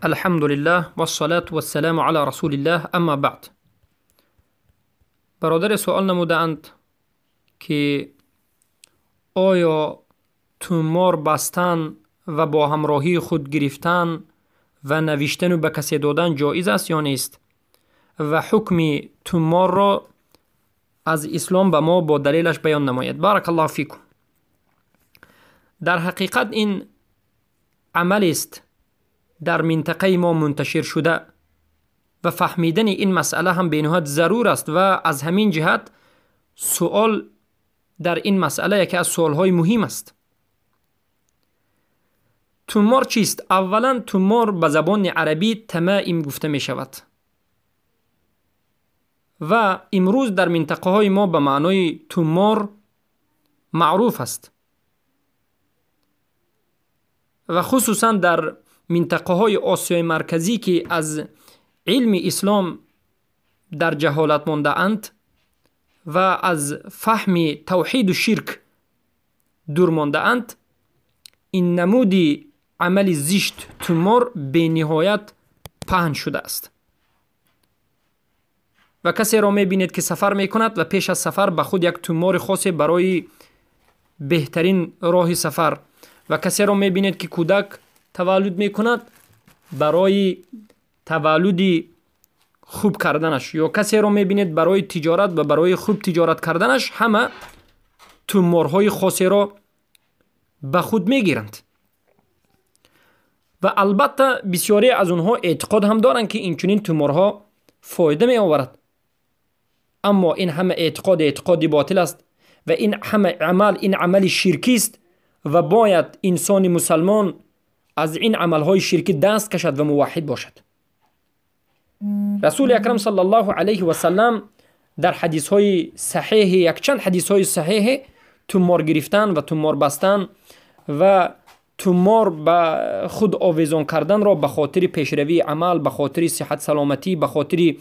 الحمد لله و الصلاة و السلام علی رسول الله اما بعد. برادر سوال نمودند که آیا تومار بستن و با همراهی خود گرفتن و نوشتن و به کسی دادن جایز است یا نیست و حکم تومار را از اسلام به ما با دلیلش بیان نماید. بارک الله فیکم. در حقیقت این عمل است در منطقه ما منتشر شده و فهمیدن این مسئله هم به نهایت ضرور است و از همین جهت سوال در این مسئله یکی از سوالهای مهم است. تومار چیست؟ اولا تومار به زبان عربی تمائم گفته می شود و امروز در منطقه های ما به معنای تومار معروف است و خصوصا در منطقه های آسیای مرکزی که از علم اسلام در جهالت مانده اند و از فهم توحید و شرک دور مانده اند، این نمودی عمل زشت تومار به نهایت پهن شده است و کسی را می بینید که سفر می کند و پیش از سفر به خود یک تومار خاص برای بهترین راه سفر و کسی را می بینید که کودک تولد می کند برای تولد خوب کردنش یا کسی را می بینید برای تجارت و برای خوب تجارت کردنش همه تومارهای خاصی را به خود می گیرند و البته بسیاری از اونها اعتقاد هم دارند که این چنین تومارها فایده می آورد، اما این همه اعتقادی باطل است و این همه عمل شرکی است و باید انسان مسلمان از این عملهای شرکی دست کشد و موحد باشد. رسول اکرم صلی الله علیه و سلم در حدیثهای صحیح، یک چند حدیثهای صحیح تومار گرفتن و تومار بستن و تومار به خود آویزان کردن را به خاطر پیشروی عمل، به خاطر صحت سلامتی، به خاطر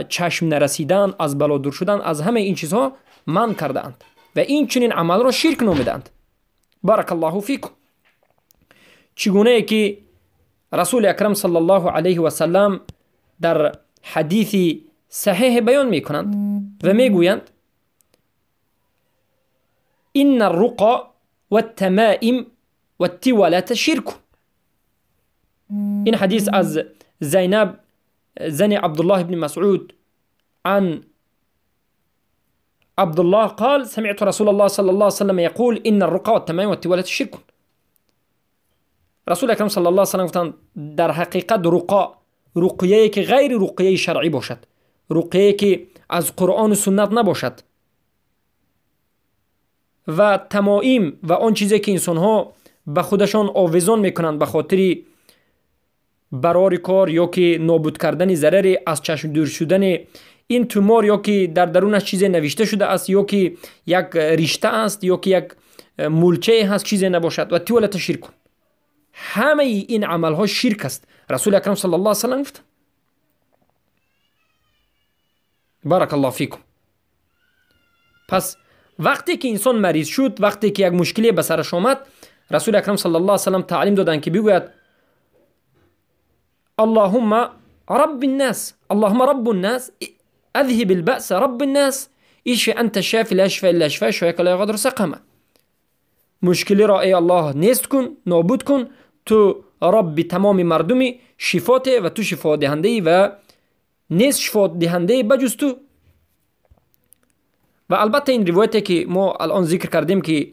چشم نرسیدن، از بلا دور شدن، از همه این چیزها منع کرده اند و این چنین عمل را شرک نامیدند. بارک الله فیکم. چگونه که رسول اکرم صلی الله علیه و سلم در حدیث صحیح بیان می کنند و می گویند این الرقى والتمائم والتولات شرک. این حدیث از زینب زن عبدالله بن مسعود عن عبد الله قال سمعت رسول الله صلى الله عليه وسلم يقول إن الرقى والتمائم والتولات شرك. رسول اکرم صلی الله علیه و سلم گفتند در حقیقت رقیه‌ای که غیر رقیه شرعی باشد، رقیه‌ای که از قرآن و سنت نباشد و تمائم و آن چیزی که انسان‌ها به خودشان آویزان میکنند به خاطر برار کار یا که نابود کردن ضرر، از چشم دور شدن این تومار یا که در درونش چیزی نوشته شده است یا که یک رشته است یا که یک مولچه هست چیزی نباشد و تولت شرک. همه این عمل ها شرک است. رسول اکرم صلی الله علیه و سلم گفت. بارک الله فیکم. پس وقتی که انسان مریض شد، وقتی که یک مشکلی به سرش آمد، رسول اکرم صلی الله علیه و سلم تعلیم دادن که بگوید اللهم رب الناس، اللهم رب الناس اذهب البأس رب الناس اشفی انت الشافی لا شفاء الا شفاءک لا یغادر سقما. مشکلی را ای الله نیست کن، نابود کن، تو رب تمام مردمی، شفاته و تو شفا دهنده و نیست شفا دهنده بجز تو. و البته این روایتی که ما الان ذکر کردیم که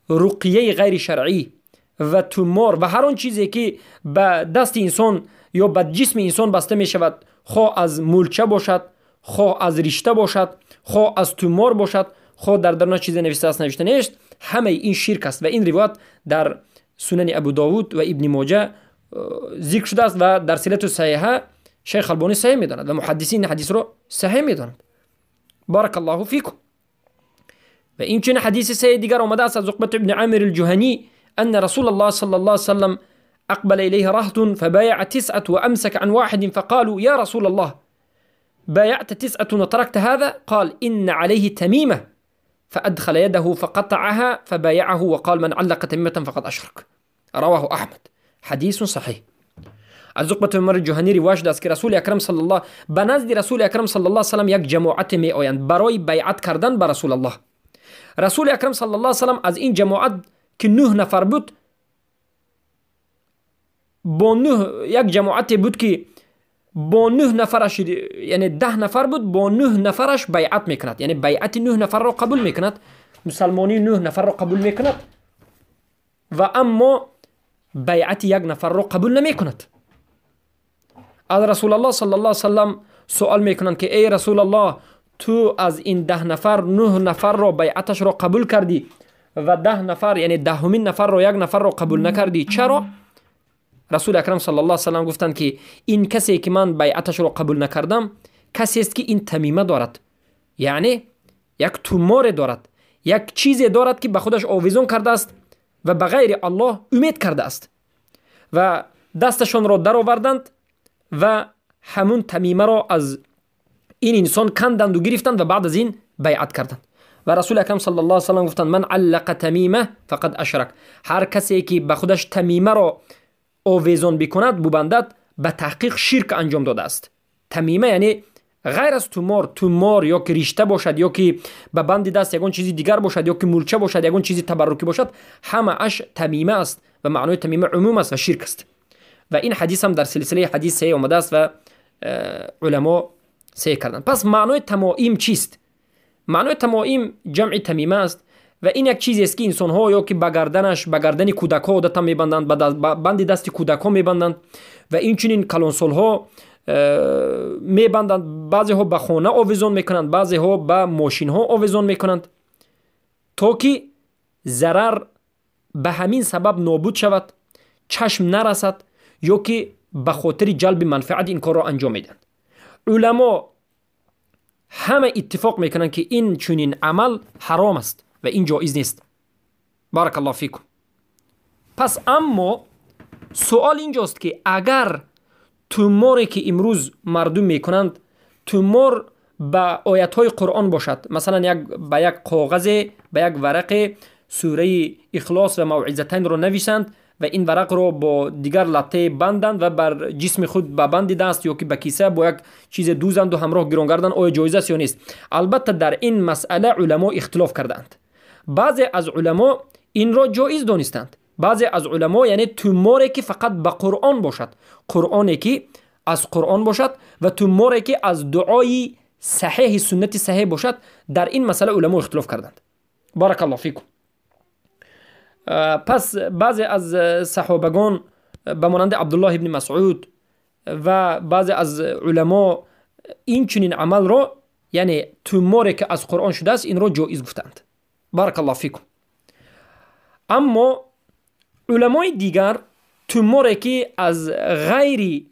رقیه غیر شرعی و تومار و هر آن چیزی که به دست انسان یا به جسم انسان بسته می شود، خواه از مولچه باشد، خواه از رشته باشد، خواه از تومار باشد، خواه در درون چیزی نوشته است نوشته نیست، همه این شرک است و این روایت در سنن ابو داود و ابن ماجه ذکر شده است و در سلسله صحیحه شیخ البانی صحیح می‌داند و محدثین حدیث را صحیح می‌دانند. بارک الله فیکم. و این چنین حدیث صحیح دیگر آمده است از عقبه ابن عامر الجهنی ان رسول الله صلی الله علیه وسلم اقبل الیه رهط فبايع 9 وامسك عن واحد فقالوا يا رسول الله بايعت 9 وتركت هذا؟ قال إن عليه تميمة فأدخل يده فقطعها فبايعه وقال من علق تميمة فقد أشرك. رواه أحمد. حديث صحيح. از عقبه عمر جهانی روایت است که رسول اکرم صلی الله به نزد رسول اکرم صلی الله علیه و سلم یک جماعت می آیند برای بیعت کردن به رسول الله. رسول اکرم صلی الله علیه و سلم از این جماعت که 9 نفر بود، با 9 یک جماعت بود که با 9 نفرش، یعنی 10 نفر بود، با 9 نفرش بیعت میکند، یعنی بیعت 9 نفر را قبول میکند، مسلمانی 9 نفر را قبول میکند و اما بیعت یک نفر را قبول نمیکند. از رسول الله صلی الله علیه و سلم سوال میکنند که ای رسول الله، تو از این 10 نفر 9 نفر را بیعتش را قبول کردی و 10 نفر یعنی 10مین نفر را یک نفر را قبول نکردی، چرا؟ رسول اکرم صلی الله علیه و سلم گفتند که این کسی که من بیعتش را قبول نکردم کسی است که این تمیمه دارد، یعنی یک تومار دارد، یک چیزی دارد که به خودش آویزون کرده است و به غیر الله امید کرده است و دستشان را در آوردند و همون تمیمه را از این انسان کندند و گرفتند و بعد از این بیعت کردند. و رسول اکرم صلی الله علیه و سلم گفتند من علق تمیمه فقد اشرک، هر کسی که به خودش تمیمه را آویزان بکند ببندد به تحقیق شرک انجام داده است. تمیمه یعنی غیر از تومار یا که ریشته باشد یا که به بند دست یگان چیزی دیگر باشد یا که مورچه باشد یگان چیزی تبرکی باشد، همه اش تمیمه است و معنای تمیمه عموم است و شرک است. و این حدیث هم در سلسله حدیث صحیح آمده است و علما صحیح کردن. پس معنای تمائیم چیست؟ معنای تمائیم جمع تمیمه است و این یک چیزی است که انسان ها یا که به گردن کودک ها عادتا میبندند، به بند دست کودک ها میبندند و این چنین کلانسال ها میبندند، بعضی ها به خانه آویزان میکنند، بعضی ها به ماشین ها آویزان میکنند تا که ضرر به همین سبب نابود شود، چشم نرسد یا که به خاطر جلب منفعت این کار را انجام میدن. علما همه اتفاق میکنند که این چنین عمل حرام است و این جایز نیست. بارک الله فیکم. پس اما سوال اینجاست که اگر توماری که امروز مردم میکنند تومار به آیت های قرآن باشد، مثلا به یک کاغذ، به یک ورق سوره اخلاص و موعظتین رو نویسند و این ورق رو با دیگر لطه بندند و بر جسم خود ببندید دست یا که به کیسه با یک چیز دوزند و همراه گران گردند، آیا جایز است یا نیست؟ البته در این مسئله علما اختلاف کردند. بعضی از علما این را جایز دانستند، بعضی از علما یعنی توماری که فقط به قرآن باشد، قرآنی که از قرآن باشد و توماری که از دعای صحیح سنت صحیح باشد، در این مسئله علما اختلاف کردند. بارک الله فیکم. پس بعضی از صحابگان به مانند عبدالله ابن مسعود و بعضی از علما این چنین عمل را یعنی توماری که از قرآن شده است این را جایز گفتند. بارک الله فیکم. اما علمای دیگر توماری که از غیری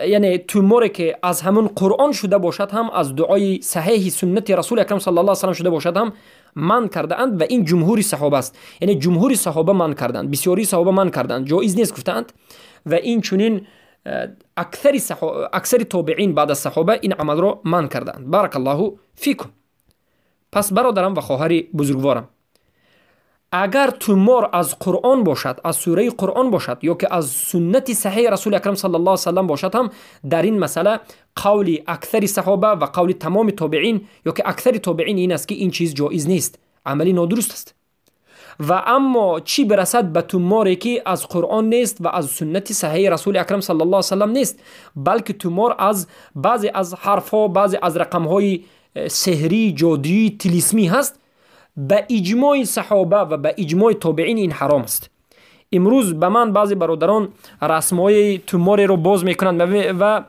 یعنی توماری که از همون قرآن شده باشد هم از دعای صحیح سنت رسول اکرم صلی الله علیه و سلم شده باشد هم من کرده اند و این جمهوری صحابه است، یعنی جمهوری صحابه من کردند، بسیاری صحابه من کردند، جایز نیست گفتند و این چنین اکثر تابعین بعد از صحابه این عمل را من کردند. بارک الله فیکم. پس برادرم و خواهر بزرگوارم، اگر تومار از قرآن باشد، از سوره قرآن باشد یا که از سنت صحیح رسول اکرم صلی الله علیه و سلم باشد هم در این مسئله قول اکثر صحابه و قول تمام تابعین یا که اکثر تابعین این است که این چیز جایز نیست، عملی نادرست است. و اما چی برسد به توماری که از قرآن نیست و از سنت صحیح رسول اکرم صلی الله علیه و سلم نیست، بلکه تومار از بعضی از حرفها، بعضی از رقمهای سحری، جادویی، طلسمی هست، به اجماع صحابه و به اجماع تابعین این حرام است. امروز به من بعضی برادران رسمهای توماری رو باز میکنند و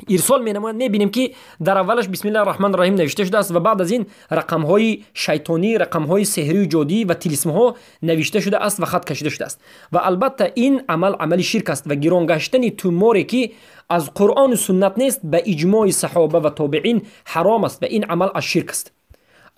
ارسال مینمایند، میبینیم که در اولش بسم الله الرحمن الرحیم نوشته شده است و بعد از این رقمهای شیطانی، رقمهای سحری و جادویی و طلسمها نوشته شده است و خط کشیده شده است و البته این عمل شرک است و گران گشتن توماری که از قرآن و سنت نیست به اجماع صحابه و تابعین حرام است و این عمل از شرک است.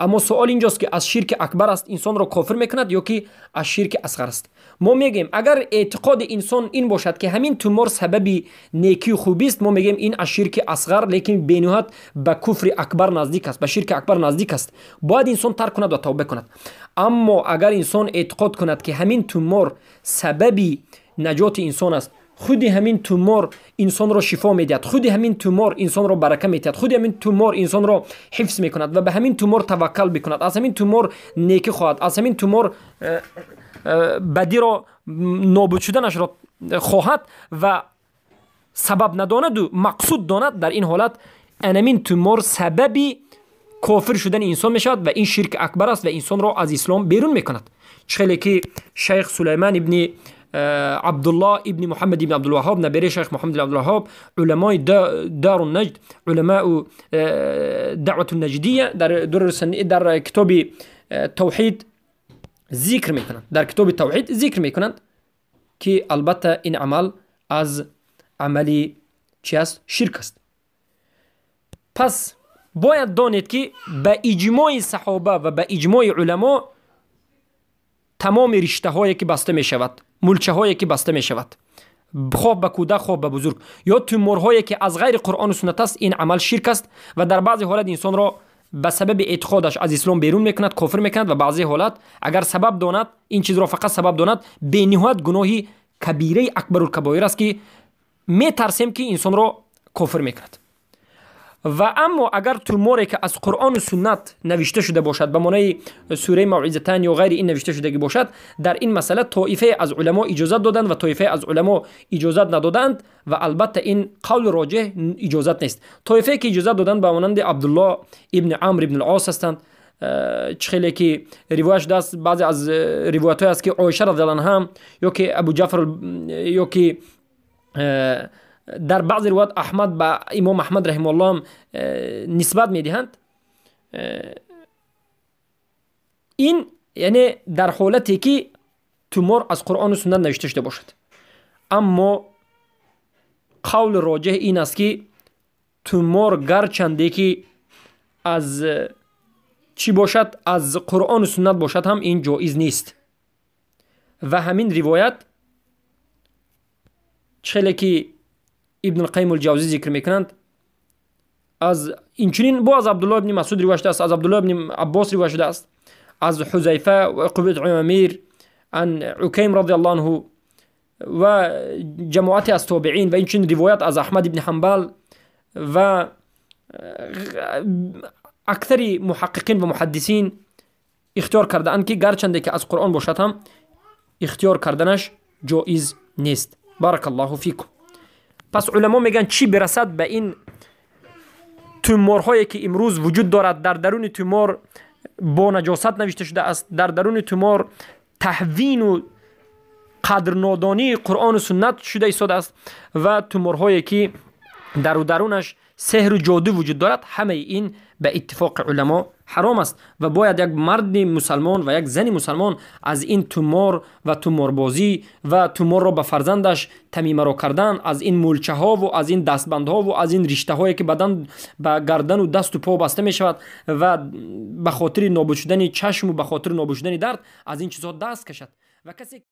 اما سوال اینجاست که از شرک اکبر است انسان را کافر میکند یا که از شرک اصغر است؟ ما میگیم اگر اعتقاد انسان این باشد که همین تومار سببی نیکی و خوبی است، ما میگیم این از شرک اصغر لیکن بینهایت به کفر اکبر نزدیک است، به شرک اکبر نزدیک است، باید انسان ترک کند و توبه کند. اما اگر انسان اعتقاد کند که همین تومار سببی نجات انسان است خود همین تومور انسان را شفا میدهد، خود همین تومور انسان را برکه میدهد، خود همین تومور انسان را حفظ میکند و به همین تومور توکل بکند. از همین تومور نیکی خواهد، از همین تومور بدی را نابود شدنش را خواهد و سبب نداند و مقصود داند. در این حالت همین تومور سببی کافر شدن انسان میشود و این شرک اکبر است و انسان را از اسلام بیرون میکند. چخیلی که شیخ سلیمان ابن عبدالله ابن محمد ابن عبدالوهاب، نبیره شیخ محمد ابن عبدالوهاب، علمای دار النجد، علماء دعوت النجدیه، در کتاب توحید ذکر میکنند، در کتاب توحید ذکر میکنند که البته این عمل از عملی چی است؟ شرک است. پس باید دانید که به اجماع صحابه و به اجماع علما تمام رشته هایی که بسته می شود، ملچه هایی که بسته می شود، خواب به کودک، خواب به بزرگ، یا تومور هایی که از غیر قرآن و سنت است، این عمل شرک است و در بعضی حالت انسان را به سبب اعتقادش از اسلام بیرون میکند، کافر میکند و بعضی حالت اگر سبب داند، این چیز را فقط سبب داند، به نهایت گناهی کبیره اکبر الکبایر است که می ترسیم که انسان را کافر میکند. و اما اگر توموری که از قرآن و سنت نوشته شده باشد، به معنای سوره موعظتین یا غیر این نوشته شده باشد، در این مسئله طایفه از علما اجازت دادند و طایفه از علما اجازت ندادند و البته این قول راجح اجازت نیست. طایفه که اجازت دادند به مانند عبدالله ابن عمرو ابن العاص هستند، خیلی که روایش دست بعضی از روایت های است که عایشه رضی الله عنها یا که ابو جعفر یا که در بعض روایات احمد با امام احمد رحمه الله نسبت میدهند. این یعنی در حالتی که تومور از قرآن و سنت نوشته شده باشد. اما قول راجح این است که تومور گرچنده که از چی باشد، از قرآن و سنت باشد، هم این جایز نیست. و همین روایت چخیلی که ابن القیم الجوزی ذکر میکنند، از اینچنین با از عبدالله ابن مسعود روایت شده است، از عبدالله ابن عباس روایت شده است، از حذیفه و عقبه عامر عن عکیم رضی الله عنه و جماعت از تابعین و اینچنین روایت از احمد ابن حنبل و اکثر محققین و محدثین اختیار کرده اند که گرچنده که از قرآن باشد هم اختیار کردنش جایز نیست. بارک الله فیکم. پس علما میگن چی برسد به این تومورهایی که امروز وجود دارد، در درون تومور با نجاست نوشته شده است، در درون تومور تهوین و قدرنادانی قرآن و سنت شده ایستاده است و تومورهایی که در و درونش سحر و جادو وجود دارد، همه این به اتفاق علما حرام است و باید یک مرد مسلمان و یک زن مسلمان از این تومور و توموربازی و تومور را به فرزندش تمیمه را کردن، از این مولچه ها و از این دستبند ها و از این رشته هایی که بدن به گردن و دست و پا بسته می شود و به خاطر نابود شدن چشم و به خاطر نابود شدن درد، از این چیزها دست کشد. و کسی